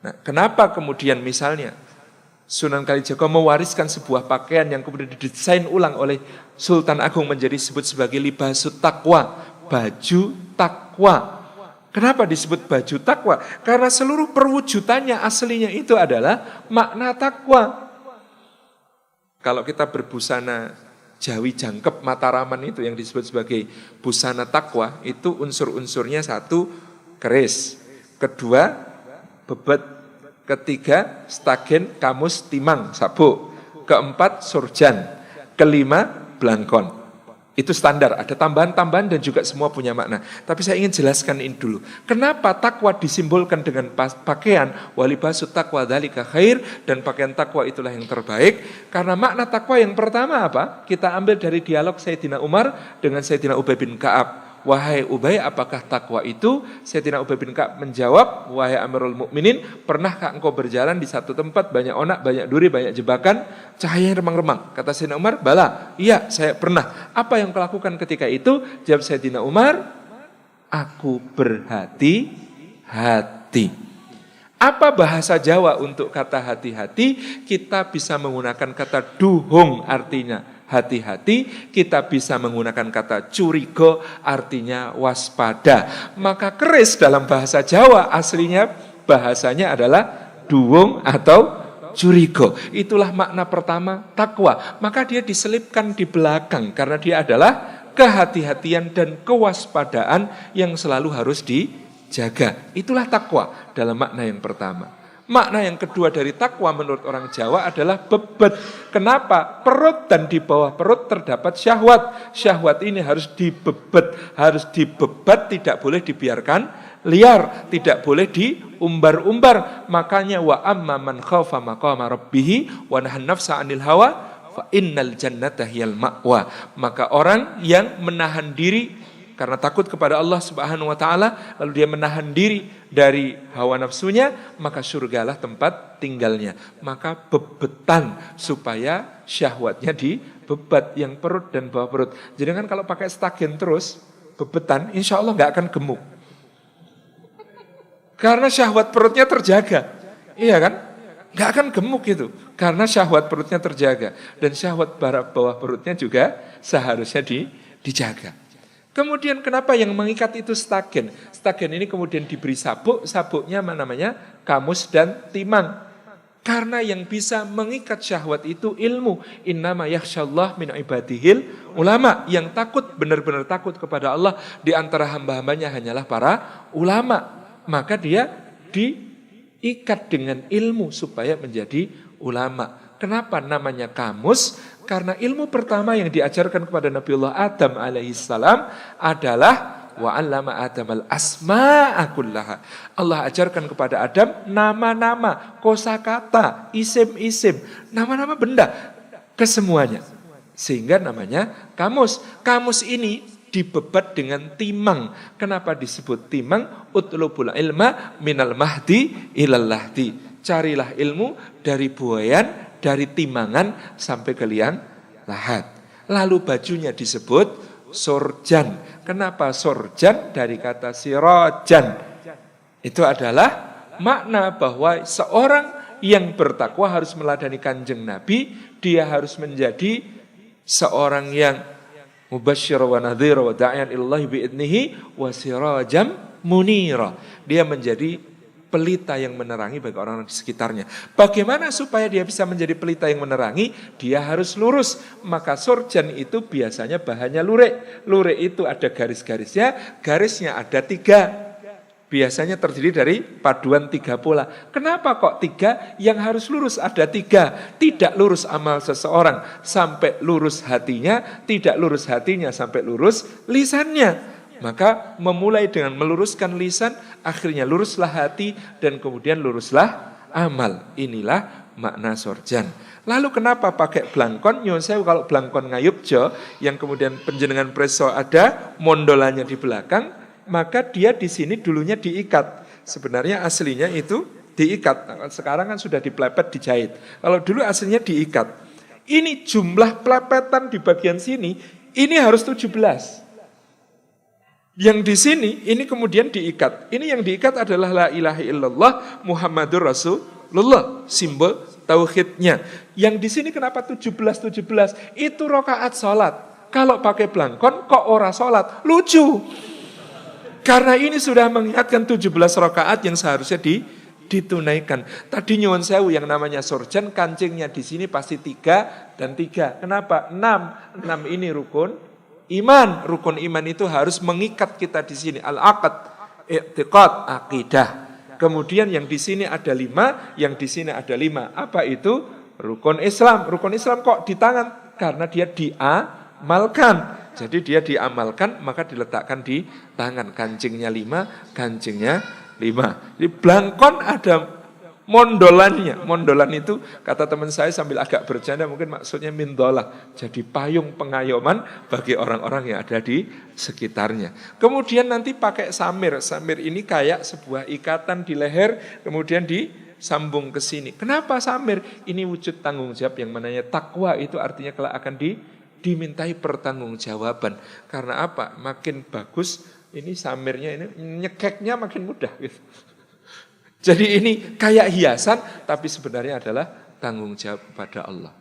Nah, kenapa kemudian misalnya Sunan Kalijaga mewariskan sebuah pakaian yang kemudian didesain ulang oleh Sultan Agung menjadi disebut sebagai libasut taqwa, baju takwa. Kenapa disebut baju takwa? Karena seluruh perwujudannya aslinya itu adalah makna takwa. Kalau kita berbusana Jawi Jangkep Mataraman itu yang disebut sebagai busana takwa, itu unsur-unsurnya satu, keris. Kedua, bebet. Ketiga, stagen, kamus, timang, sabuk. Keempat, surjan. Kelima, blangkon. Itu standar, ada tambahan-tambahan dan juga semua punya makna. Tapi saya ingin jelaskan ini dulu. Kenapa takwa disimbolkan dengan pakaian walibasut taqwa dzalika khair, dan pakaian takwa itulah yang terbaik? Karena makna takwa yang pertama apa? Kita ambil dari dialog Sayyidina Umar dengan Sayyidina Ubay bin Ka'ab. Wahai Ubay, apakah takwa itu? Sayyidina Ubay bin Ka'ab menjawab, wahai Amirul Mukminin, pernahkah engkau berjalan di satu tempat banyak onak, banyak duri, banyak jebakan, cahayanya remang-remang? Kata Sayyidina Umar, bala, iya saya pernah. Apa yang kau lakukan ketika itu? Jawab Sayyidina Umar, aku berhati-hati. Apa bahasa Jawa untuk kata hati-hati? Kita bisa menggunakan kata duhung, artinya hati-hati. Kita bisa menggunakan kata curiga, artinya waspada. Maka keris dalam bahasa Jawa aslinya bahasanya adalah duwung atau curiga. Itulah makna pertama takwa. Maka dia diselipkan di belakang karena dia adalah kehati-hatian dan kewaspadaan yang selalu harus dijaga. Itulah takwa dalam makna yang pertama. Makna yang kedua dari takwa menurut orang Jawa adalah bebet. Kenapa? Perut dan di bawah perut terdapat syahwat. Syahwat ini harus dibebet, harus dibebat, tidak boleh dibiarkan liar, tidak boleh diumbar-umbar. Makanya wa amma man khaufa maqama rabbih wa nahan nafsa 'anil hawa fa innal jannata hiyal ma'wa. Maka orang yang menahan diri karena takut kepada Allah Subhanahu wa taala, lalu dia menahan diri dari hawa nafsunya, maka surgalah tempat tinggalnya. Maka bebetan supaya syahwatnya dibebat yang perut dan bawah perut. Jadi kan kalau pakai stagen terus bebetan, insya Allah nggak akan gemuk. Karena syahwat perutnya terjaga. Iya kan? Nggak akan gemuk itu. Karena syahwat perutnya terjaga. Dan syahwat bawah perutnya juga seharusnya dijaga. Kemudian kenapa yang mengikat itu stagen? Stagen ini kemudian diberi sabuk, sabuknya namanya kamus dan timang. Karena yang bisa mengikat syahwat itu ilmu. Innama yakhsyallah min ibadihil ulama. Yang takut, benar-benar takut kepada Allah di antara hamba-hambanya hanyalah para ulama. Maka dia diikat dengan ilmu supaya menjadi ulama. Kenapa namanya kamus? Karena ilmu pertama yang diajarkan kepada Nabiullah Adam alaihissalam adalah wa'allama Adam al-asma'a kullaha. Allah ajarkan kepada Adam nama-nama, kosakata, isim-isim, nama-nama benda kesemuanya. Sehingga namanya kamus. Kamus ini dibebat dengan timang. Kenapa disebut timang? Utlubul ilma minal mahdi ilal lahdi. Carilah ilmu dari buayan, dari timangan sampai ke liang lahat. Lalu bajunya disebut sorjan. Kenapa sorjan? Dari kata sirojan. Itu adalah makna bahwa seorang yang bertakwa harus meladani kanjeng Nabi. Dia harus menjadi seorang yang mubasyir wa nadhir wa da'iyan illahi bi'idnihi wa sirajam munira. Dia menjadi pelita yang menerangi bagi orang-orang di sekitarnya. Bagaimana supaya dia bisa menjadi pelita yang menerangi? Dia harus lurus. Maka sorjan itu biasanya bahannya lurik. Lurik itu ada garis-garisnya, garisnya ada 3. Biasanya terdiri dari paduan 3 pola. Kenapa kok 3? Yang harus lurus ada 3. Tidak lurus amal seseorang sampai lurus hatinya, tidak lurus hatinya sampai lurus lisannya. Maka memulai dengan meluruskan lisan, akhirnya luruslah hati, dan kemudian luruslah amal. Inilah makna sorjan. Lalu kenapa pakai blangkon? Nyuwun sewu, kalau blangkon ngayubjo, yang kemudian penjenengan preso ada, mondolannya di belakang, maka dia di sini dulunya diikat. Sebenarnya aslinya itu diikat. Sekarang kan sudah diplepet, dijahit. Kalau dulu aslinya diikat. Ini jumlah plepetan di bagian sini, ini harus 17. Yang di sini ini kemudian diikat. Ini yang diikat adalah la ilaha illallah Muhammadur Rasulullah, simbol tauhidnya. Yang di sini kenapa 17? Itu rakaat salat. Kalau pakai belangkon kok ora salat? Lucu. Karena ini sudah mengingatkan 17 rakaat yang seharusnya ditunaikan. Tadi nyuwun sewu yang namanya surjan, kancingnya di sini pasti 3 dan 3. Kenapa? 6. 6 ini rukun iman. Rukun iman itu harus mengikat kita di sini. Al-aqd, i'tiqad, akidah. Kemudian yang di sini ada 5, yang di sini ada 5. Apa itu? Rukun Islam. Rukun Islam kok di tangan? Karena dia diamalkan. Jadi dia diamalkan, maka diletakkan di tangan. Kancingnya 5, kancingnya 5. Jadi belangkon ada mondolannya. Mondolan itu kata teman saya sambil agak bercanda mungkin maksudnya mindolah. Jadi payung pengayoman bagi orang-orang yang ada di sekitarnya. Kemudian nanti pakai samir. Samir ini kayak sebuah ikatan di leher kemudian disambung ke sini. Kenapa samir? Ini wujud tanggung jawab yang mananya takwa itu artinya kelak akan dimintai pertanggungjawaban. Karena apa? Makin bagus ini samirnya ini nyekeknya makin mudah gitu. Jadi ini kayak hiasan tapi sebenarnya adalah tanggung jawab pada Allah.